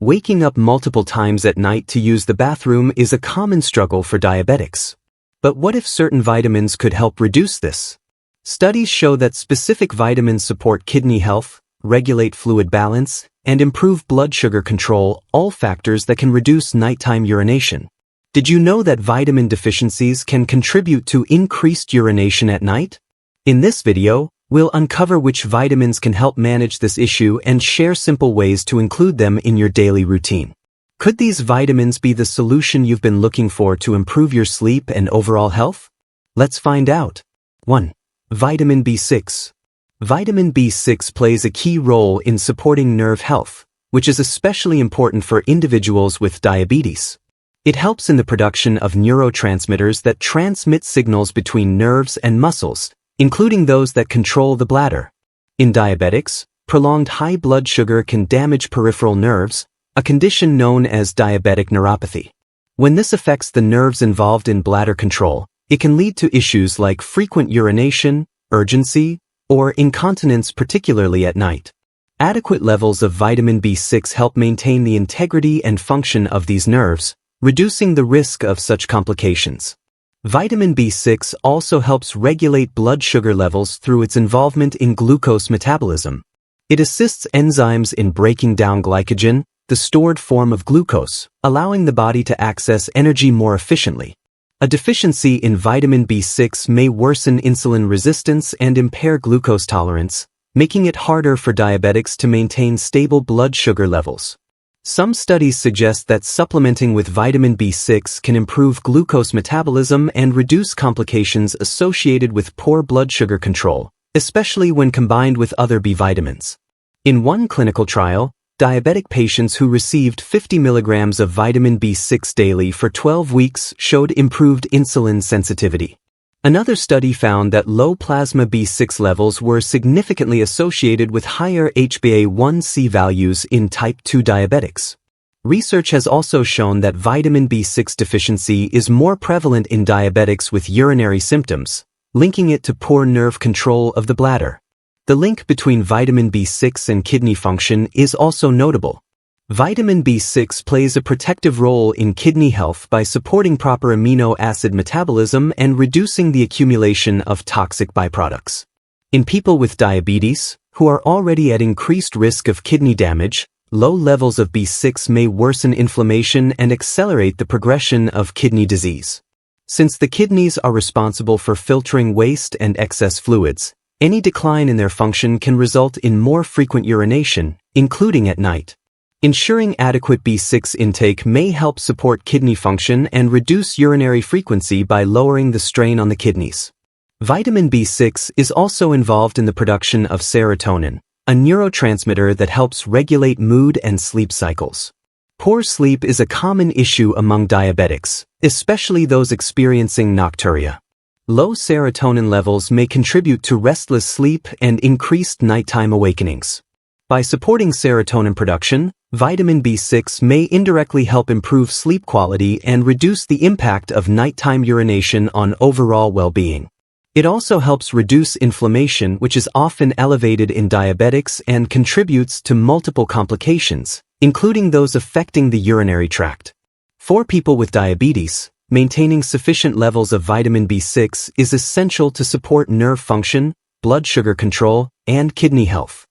Waking up multiple times at night to use the bathroom is a common struggle for diabetics. But what if certain vitamins could help reduce this? Studies show that specific vitamins support kidney health, regulate fluid balance, and improve blood sugar control, all factors that can reduce nighttime urination. Did you know that vitamin deficiencies can contribute to increased urination at night? In this video, we'll uncover which vitamins can help manage this issue and share simple ways to include them in your daily routine. Could these vitamins be the solution you've been looking for to improve your sleep and overall health? Let's find out. 1. Vitamin B6. Vitamin B6 plays a key role in supporting nerve health, which is especially important for individuals with diabetes. It helps in the production of neurotransmitters that transmit signals between nerves and muscles, including those that control the bladder. In diabetics, prolonged high blood sugar can damage peripheral nerves, a condition known as diabetic neuropathy. When this affects the nerves involved in bladder control, it can lead to issues like frequent urination, urgency, or incontinence, particularly at night. Adequate levels of vitamin B6 help maintain the integrity and function of these nerves, reducing the risk of such complications. Vitamin B6 also helps regulate blood sugar levels through its involvement in glucose metabolism. It assists enzymes in breaking down glycogen, the stored form of glucose, allowing the body to access energy more efficiently. A deficiency in vitamin B6 may worsen insulin resistance and impair glucose tolerance, making it harder for diabetics to maintain stable blood sugar levels. Some studies suggest that supplementing with vitamin B6 can improve glucose metabolism and reduce complications associated with poor blood sugar control, especially when combined with other B vitamins. In one clinical trial, diabetic patients who received 50 milligrams of vitamin B6 daily for 12 weeks showed improved insulin sensitivity. Another study found that low plasma B6 levels were significantly associated with higher HbA1c values in type 2 diabetics. Research has also shown that vitamin B6 deficiency is more prevalent in diabetics with urinary symptoms, linking it to poor nerve control of the bladder. The link between vitamin B6 and kidney function is also notable. Vitamin B6 plays a protective role in kidney health by supporting proper amino acid metabolism and reducing the accumulation of toxic byproducts. In people with diabetes, who are already at increased risk of kidney damage, low levels of B6 may worsen inflammation and accelerate the progression of kidney disease. Since the kidneys are responsible for filtering waste and excess fluids, any decline in their function can result in more frequent urination, including at night. Ensuring adequate B6 intake may help support kidney function and reduce urinary frequency by lowering the strain on the kidneys. Vitamin B6 is also involved in the production of serotonin, a neurotransmitter that helps regulate mood and sleep cycles. Poor sleep is a common issue among diabetics, especially those experiencing nocturia. Low serotonin levels may contribute to restless sleep and increased nighttime awakenings. By supporting serotonin production, vitamin B6 may indirectly help improve sleep quality and reduce the impact of nighttime urination on overall well-being. It also helps reduce inflammation, which is often elevated in diabetics and contributes to multiple complications, including those affecting the urinary tract. For people with diabetes, maintaining sufficient levels of vitamin B6 is essential to support nerve function, blood sugar control, and kidney health.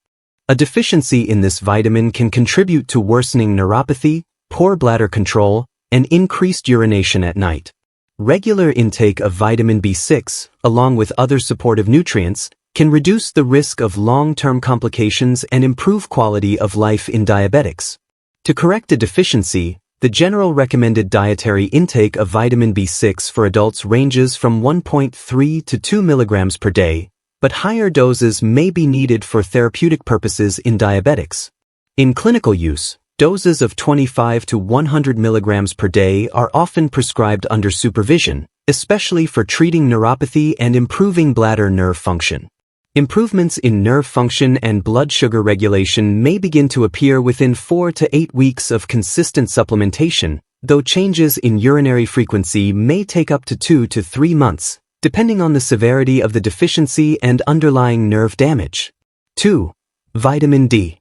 A deficiency in this vitamin can contribute to worsening neuropathy, poor bladder control, and increased urination at night. Regular intake of vitamin B6, along with other supportive nutrients, can reduce the risk of long-term complications and improve quality of life in diabetics. To correct a deficiency, the general recommended dietary intake of vitamin B6 for adults ranges from 1.3 to 2 milligrams per day, but higher doses may be needed for therapeutic purposes in diabetics. In clinical use, doses of 25 to 100 milligrams per day are often prescribed under supervision, especially for treating neuropathy and improving bladder nerve function. Improvements in nerve function and blood sugar regulation may begin to appear within 4 to 8 weeks of consistent supplementation, though changes in urinary frequency may take up to 2 to 3 months, depending on the severity of the deficiency and underlying nerve damage. 2. Vitamin D.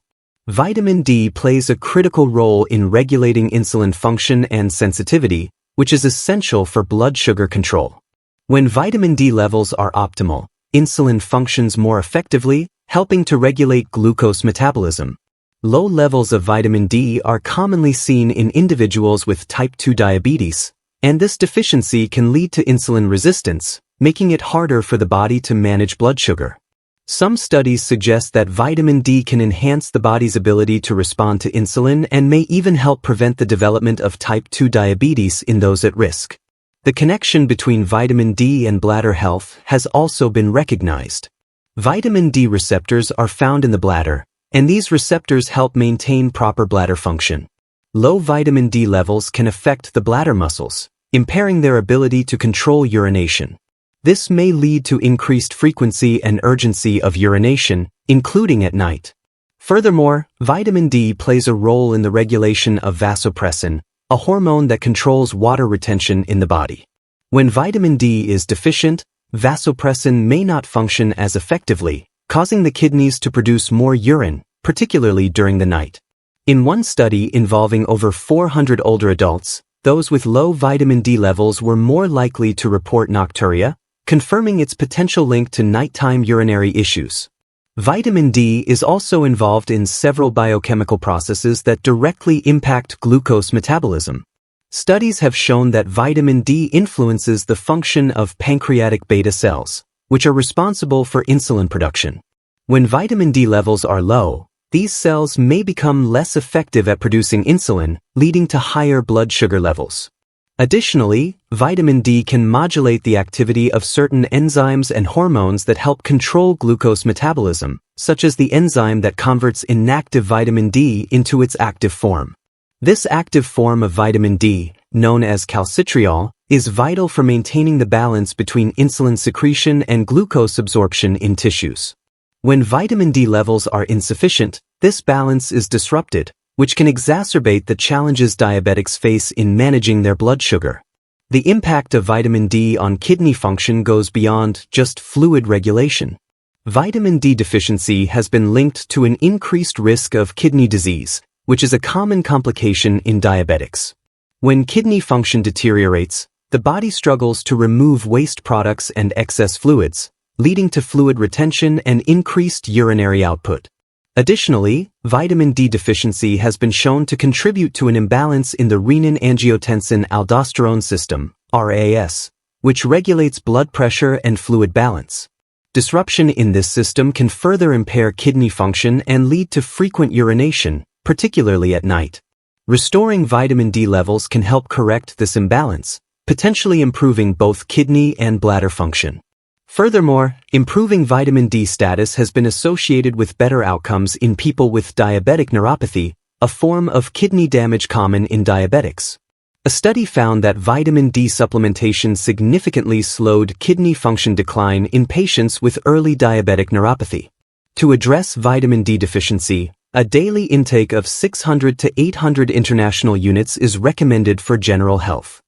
Vitamin D plays a critical role in regulating insulin function and sensitivity, which is essential for blood sugar control. When vitamin D levels are optimal, insulin functions more effectively, helping to regulate glucose metabolism. Low levels of vitamin D are commonly seen in individuals with type 2 diabetes, and this deficiency can lead to insulin resistance, making it harder for the body to manage blood sugar. Some studies suggest that vitamin D can enhance the body's ability to respond to insulin and may even help prevent the development of type 2 diabetes in those at risk. The connection between vitamin D and bladder health has also been recognized. Vitamin D receptors are found in the bladder, and these receptors help maintain proper bladder function. Low vitamin D levels can affect the bladder muscles, impairing their ability to control urination. This may lead to increased frequency and urgency of urination, including at night. Furthermore, vitamin D plays a role in the regulation of vasopressin, a hormone that controls water retention in the body. When vitamin D is deficient, vasopressin may not function as effectively, causing the kidneys to produce more urine, particularly during the night. In one study involving over 400 older adults, those with low vitamin D levels were more likely to report nocturia, confirming its potential link to nighttime urinary issues. Vitamin D is also involved in several biochemical processes that directly impact glucose metabolism. Studies have shown that vitamin D influences the function of pancreatic beta cells, which are responsible for insulin production. When vitamin D levels are low, these cells may become less effective at producing insulin, leading to higher blood sugar levels. Additionally, vitamin D can modulate the activity of certain enzymes and hormones that help control glucose metabolism, such as the enzyme that converts inactive vitamin D into its active form. This active form of vitamin D, known as calcitriol, is vital for maintaining the balance between insulin secretion and glucose absorption in tissues. When vitamin D levels are insufficient, this balance is disrupted, which can exacerbate the challenges diabetics face in managing their blood sugar. The impact of vitamin D on kidney function goes beyond just fluid regulation. Vitamin D deficiency has been linked to an increased risk of kidney disease, which is a common complication in diabetics. When kidney function deteriorates, the body struggles to remove waste products and excess fluids, leading to fluid retention and increased urinary output. Additionally, vitamin D deficiency has been shown to contribute to an imbalance in the renin-angiotensin-aldosterone system, RAS, which regulates blood pressure and fluid balance. Disruption in this system can further impair kidney function and lead to frequent urination, particularly at night. Restoring vitamin D levels can help correct this imbalance, potentially improving both kidney and bladder function. Furthermore, improving vitamin D status has been associated with better outcomes in people with diabetic neuropathy, a form of kidney damage common in diabetics. A study found that vitamin D supplementation significantly slowed kidney function decline in patients with early diabetic neuropathy. To address vitamin D deficiency, a daily intake of 600 to 800 international units is recommended for general health.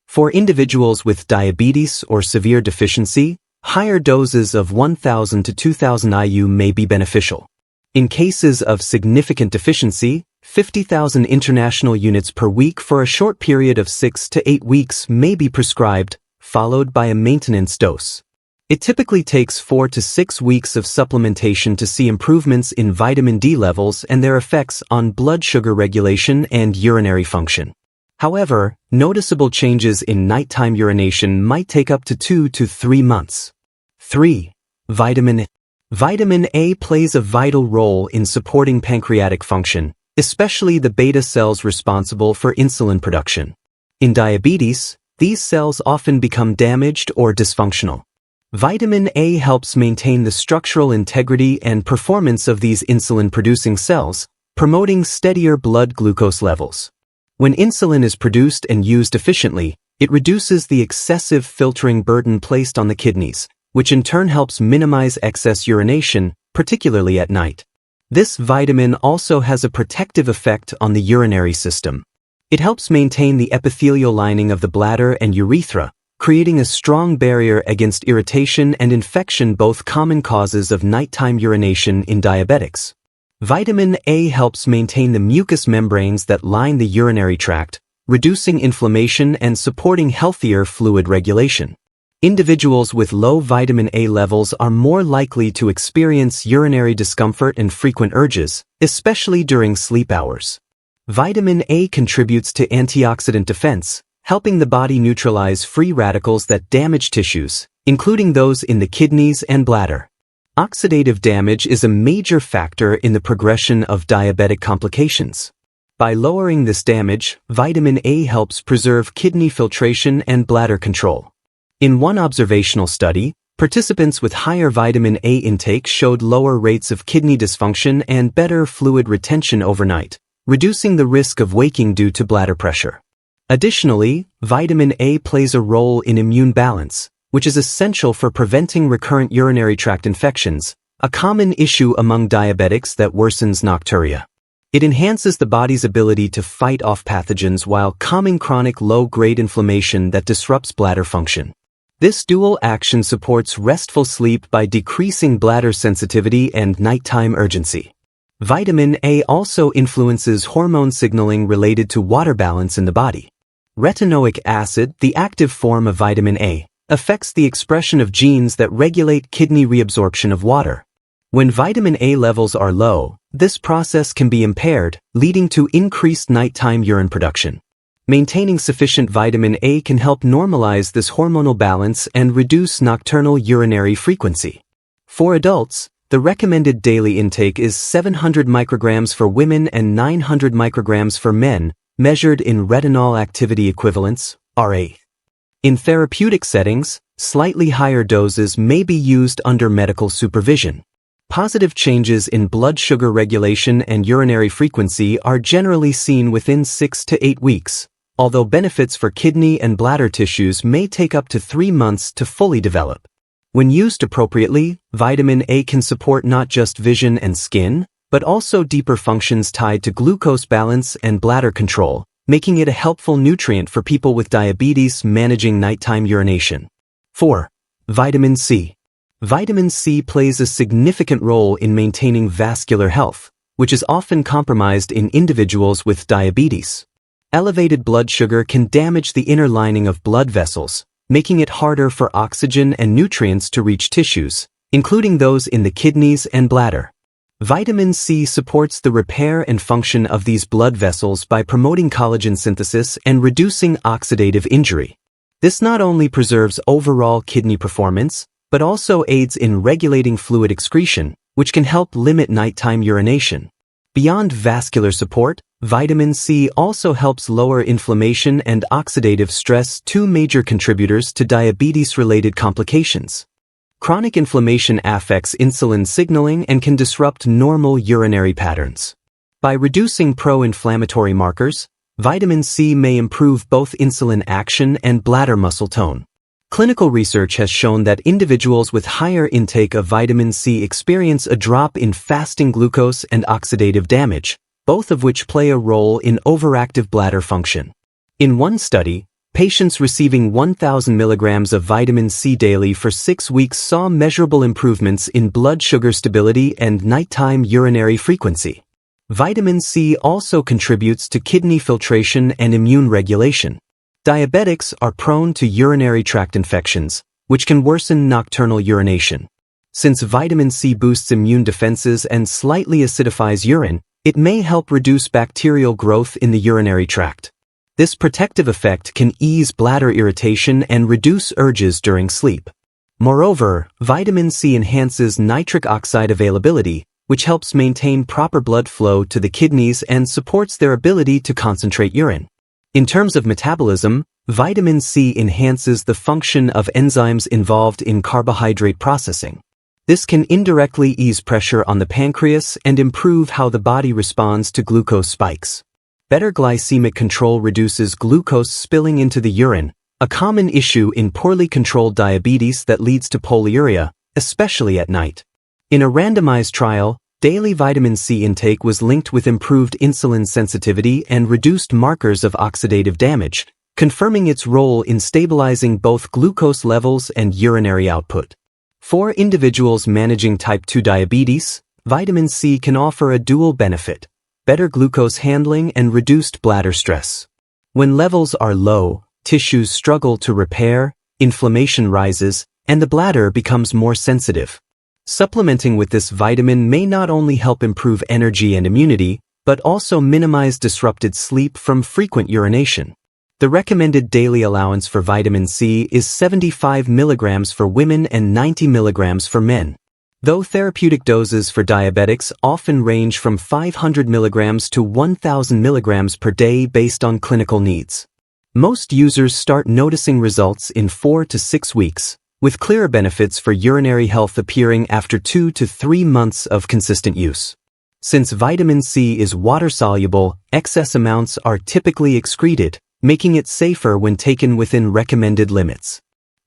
For individuals with diabetes or severe deficiency, higher doses of 1,000 to 2,000 IU may be beneficial. In cases of significant deficiency, 50,000 international units per week for a short period of 6 to 8 weeks may be prescribed, followed by a maintenance dose. It typically takes 4 to 6 weeks of supplementation to see improvements in vitamin D levels and their effects on blood sugar regulation and urinary function. However, noticeable changes in nighttime urination might take up to 2 to 3 months. 3. Vitamin A. Vitamin A plays a vital role in supporting pancreatic function, especially the beta cells responsible for insulin production. In diabetes, these cells often become damaged or dysfunctional. Vitamin A helps maintain the structural integrity and performance of these insulin-producing cells, promoting steadier blood glucose levels. When insulin is produced and used efficiently, it reduces the excessive filtering burden placed on the kidneys, which in turn helps minimize excess urination, particularly at night. This vitamin also has a protective effect on the urinary system. It helps maintain the epithelial lining of the bladder and urethra, creating a strong barrier against irritation and infection, both common causes of nighttime urination in diabetics. Vitamin A helps maintain the mucous membranes that line the urinary tract, reducing inflammation and supporting healthier fluid regulation. Individuals with low vitamin A levels are more likely to experience urinary discomfort and frequent urges, especially during sleep hours. Vitamin A contributes to antioxidant defense, helping the body neutralize free radicals that damage tissues, including those in the kidneys and bladder. Oxidative damage is a major factor in the progression of diabetic complications. By lowering this damage, vitamin A helps preserve kidney filtration and bladder control. In one observational study, participants with higher vitamin A intake showed lower rates of kidney dysfunction and better fluid retention overnight, reducing the risk of waking due to bladder pressure. Additionally, vitamin A plays a role in immune balance, which is essential for preventing recurrent urinary tract infections, a common issue among diabetics that worsens nocturia. It enhances the body's ability to fight off pathogens while calming chronic low-grade inflammation that disrupts bladder function. This dual action supports restful sleep by decreasing bladder sensitivity and nighttime urgency. Vitamin A also influences hormone signaling related to water balance in the body. Retinoic acid, the active form of vitamin A, affects the expression of genes that regulate kidney reabsorption of water. When vitamin A levels are low, this process can be impaired, leading to increased nighttime urine production. Maintaining sufficient vitamin A can help normalize this hormonal balance and reduce nocturnal urinary frequency. For adults, the recommended daily intake is 700 micrograms for women and 900 micrograms for men, measured in retinol activity equivalents, RA. In therapeutic settings, slightly higher doses may be used under medical supervision. Positive changes in blood sugar regulation and urinary frequency are generally seen within 6 to 8 weeks, although benefits for kidney and bladder tissues may take up to 3 months to fully develop. When used appropriately, vitamin A can support not just vision and skin, but also deeper functions tied to glucose balance and bladder control, making it a helpful nutrient for people with diabetes managing nighttime urination. 4. Vitamin C. Vitamin C plays a significant role in maintaining vascular health, which is often compromised in individuals with diabetes. Elevated blood sugar can damage the inner lining of blood vessels, making it harder for oxygen and nutrients to reach tissues, including those in the kidneys and bladder. Vitamin C supports the repair and function of these blood vessels by promoting collagen synthesis and reducing oxidative injury. This not only preserves overall kidney performance, but also aids in regulating fluid excretion, which can help limit nighttime urination. Beyond vascular support, vitamin C also helps lower inflammation and oxidative stress, two major contributors to diabetes-related complications. Chronic inflammation affects insulin signaling and can disrupt normal urinary patterns. By reducing pro-inflammatory markers, vitamin C may improve both insulin action and bladder muscle tone. Clinical research has shown that individuals with higher intake of vitamin C experience a drop in fasting glucose and oxidative damage, both of which play a role in overactive bladder function. In one study, patients receiving 1,000 milligrams of vitamin C daily for 6 weeks saw measurable improvements in blood sugar stability and nighttime urinary frequency. Vitamin C also contributes to kidney filtration and immune regulation. Diabetics are prone to urinary tract infections, which can worsen nocturnal urination. Since vitamin C boosts immune defenses and slightly acidifies urine, it may help reduce bacterial growth in the urinary tract. This protective effect can ease bladder irritation and reduce urges during sleep. Moreover, vitamin C enhances nitric oxide availability, which helps maintain proper blood flow to the kidneys and supports their ability to concentrate urine. In terms of metabolism, vitamin C enhances the function of enzymes involved in carbohydrate processing. This can indirectly ease pressure on the pancreas and improve how the body responds to glucose spikes. Better glycemic control reduces glucose spilling into the urine, a common issue in poorly controlled diabetes that leads to polyuria, especially at night. In a randomized trial, daily vitamin C intake was linked with improved insulin sensitivity and reduced markers of oxidative damage, confirming its role in stabilizing both glucose levels and urinary output. For individuals managing type 2 diabetes, Vitamin C can offer a dual benefit: better glucose handling and reduced bladder stress. When levels are low, tissues struggle to repair, inflammation rises, and the bladder becomes more sensitive. Supplementing with this vitamin may not only help improve energy and immunity, but also minimize disrupted sleep from frequent urination. The recommended daily allowance for vitamin C is 75 milligrams for women and 90 milligrams for men. Though therapeutic doses for diabetics often range from 500 milligrams to 1,000 milligrams per day based on clinical needs. Most users start noticing results in 4 to 6 weeks, with clearer benefits for urinary health appearing after 2 to 3 months of consistent use. Since vitamin C is water-soluble, excess amounts are typically excreted, making it safer when taken within recommended limits.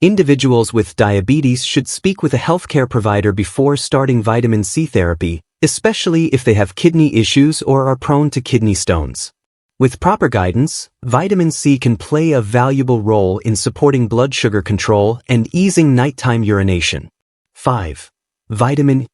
Individuals with diabetes should speak with a healthcare provider before starting vitamin C therapy, especially if they have kidney issues or are prone to kidney stones. With proper guidance, vitamin C can play a valuable role in supporting blood sugar control and easing nighttime urination. 5. Vitamin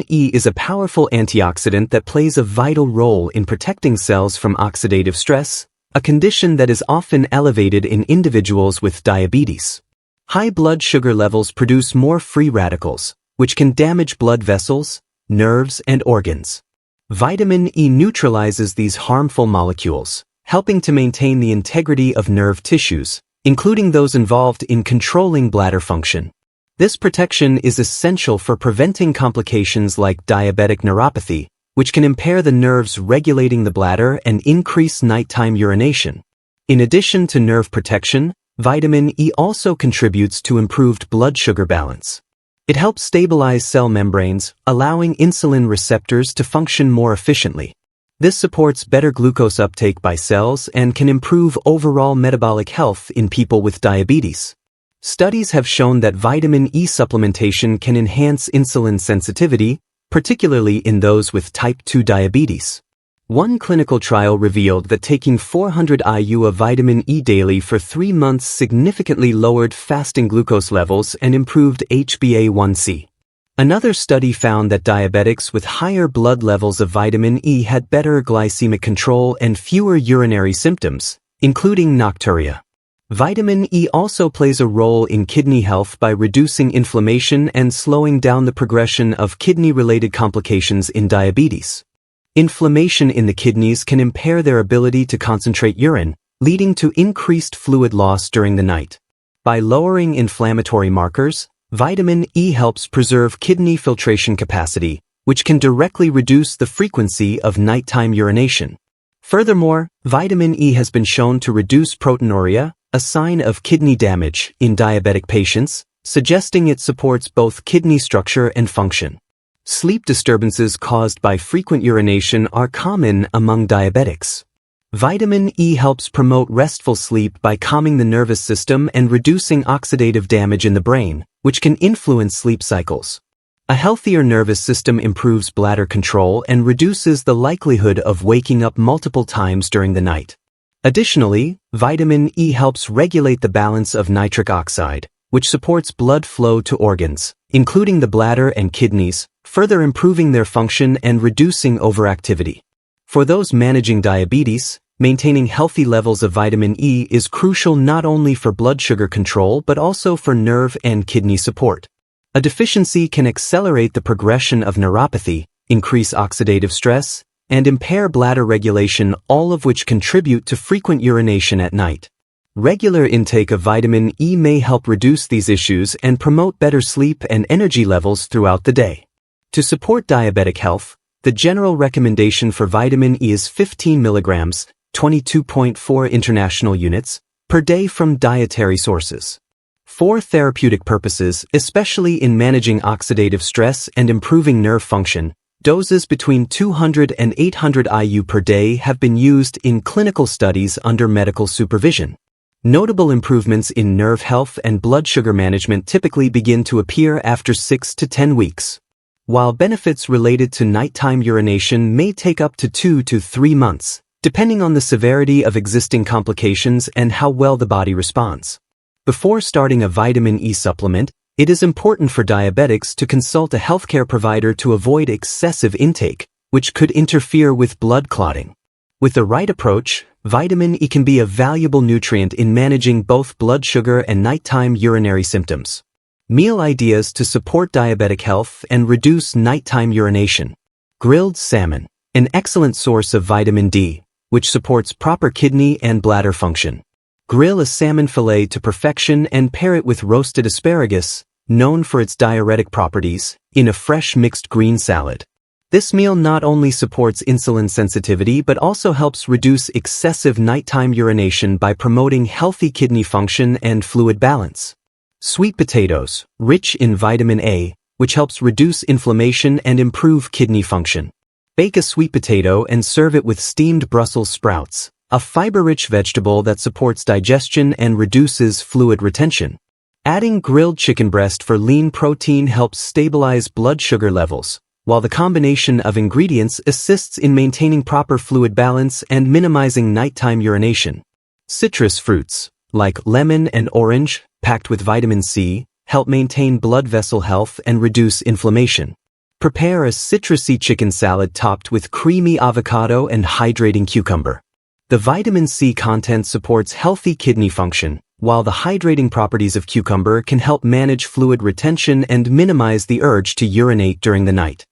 E is a powerful antioxidant that plays a vital role in protecting cells from oxidative stress, a condition that is often elevated in individuals with diabetes. High blood sugar levels produce more free radicals, which can damage blood vessels, nerves, and organs. Vitamin E neutralizes these harmful molecules, helping to maintain the integrity of nerve tissues, including those involved in controlling bladder function. This protection is essential for preventing complications like diabetic neuropathy, which can impair the nerves regulating the bladder and increase nighttime urination. In addition to nerve protection, vitamin E also contributes to improved blood sugar balance. It helps stabilize cell membranes, allowing insulin receptors to function more efficiently. This supports better glucose uptake by cells and can improve overall metabolic health in people with diabetes. Studies have shown that vitamin E supplementation can enhance insulin sensitivity, particularly in those with type 2 diabetes. One clinical trial revealed that taking 400 IU of vitamin E daily for 3 months significantly lowered fasting glucose levels and improved HbA1c. Another study found that diabetics with higher blood levels of vitamin E had better glycemic control and fewer urinary symptoms, including nocturia. Vitamin E also plays a role in kidney health by reducing inflammation and slowing down the progression of kidney-related complications in diabetes. Inflammation in the kidneys can impair their ability to concentrate urine, leading to increased fluid loss during the night. By lowering inflammatory markers, vitamin E helps preserve kidney filtration capacity, which can directly reduce the frequency of nighttime urination. Furthermore, vitamin E has been shown to reduce proteinuria, a sign of kidney damage, in diabetic patients, suggesting it supports both kidney structure and function. Sleep disturbances caused by frequent urination are common among diabetics. Vitamin E helps promote restful sleep by calming the nervous system and reducing oxidative damage in the brain, which can influence sleep cycles. A healthier nervous system improves bladder control and reduces the likelihood of waking up multiple times during the night. Additionally, vitamin E helps regulate the balance of nitric oxide, which supports blood flow to organs, including the bladder and kidneys, further improving their function and reducing overactivity. For those managing diabetes, maintaining healthy levels of vitamin E is crucial not only for blood sugar control but also for nerve and kidney support. A deficiency can accelerate the progression of neuropathy, increase oxidative stress, and impair bladder regulation, all of which contribute to frequent urination at night. Regular intake of vitamin E may help reduce these issues and promote better sleep and energy levels throughout the day. To support diabetic health, the general recommendation for vitamin E is 15 milligrams, 22.4 international units, per day from dietary sources. For therapeutic purposes, especially in managing oxidative stress and improving nerve function, doses between 200 and 800 IU per day have been used in clinical studies under medical supervision. Notable improvements in nerve health and blood sugar management typically begin to appear after 6 to 10 weeks. While benefits related to nighttime urination may take up to 2 to 3 months, depending on the severity of existing complications and how well the body responds. Before starting a vitamin E supplement, It is important for diabetics to consult a healthcare provider to avoid excessive intake, which could interfere with blood clotting. With the right approach, vitamin E can be a valuable nutrient in managing both blood sugar and nighttime urinary symptoms. Meal ideas to support diabetic health and reduce nighttime urination. Grilled salmon, an excellent source of vitamin D, which supports proper kidney and bladder function. Grill a salmon fillet to perfection and pair it with roasted asparagus, known for its diuretic properties, in a fresh mixed green salad. This meal not only supports insulin sensitivity but also helps reduce excessive nighttime urination by promoting healthy kidney function and fluid balance. Sweet potatoes, rich in vitamin A, which helps reduce inflammation and improve kidney function. Bake a sweet potato and serve it with steamed Brussels sprouts, a fiber-rich vegetable that supports digestion and reduces fluid retention. Adding grilled chicken breast for lean protein helps stabilize blood sugar levels, while the combination of ingredients assists in maintaining proper fluid balance and minimizing nighttime urination. Citrus fruits, like lemon and orange, packed with vitamin C, help maintain blood vessel health and reduce inflammation. Prepare a citrusy chicken salad topped with creamy avocado and hydrating cucumber. The vitamin C content supports healthy kidney function, while the hydrating properties of cucumber can help manage fluid retention and minimize the urge to urinate during the night.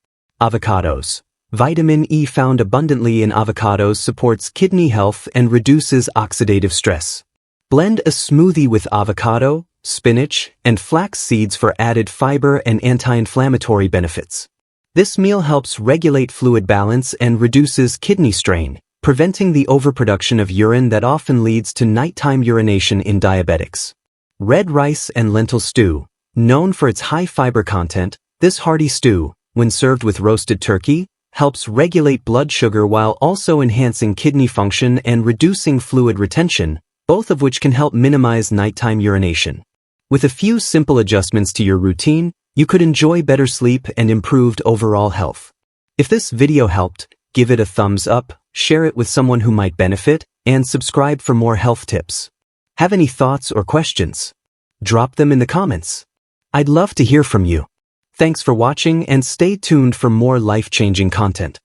Avocados. Vitamin E found abundantly in avocados supports kidney health and reduces oxidative stress. Blend a smoothie with avocado, spinach, and flax seeds for added fiber and anti-inflammatory benefits. This meal helps regulate fluid balance and reduces kidney strain, preventing the overproduction of urine that often leads to nighttime urination in diabetics. Red rice and lentil stew. Known for its high fiber content, this hearty stew, when served with roasted turkey, helps regulate blood sugar while also enhancing kidney function and reducing fluid retention, both of which can help minimize nighttime urination. With a few simple adjustments to your routine, you could enjoy better sleep and improved overall health. If this video helped, give it a thumbs up, share it with someone who might benefit, and subscribe for more health tips. Have any thoughts or questions? Drop them in the comments. I'd love to hear from you. Thanks for watching and stay tuned for more life-changing content.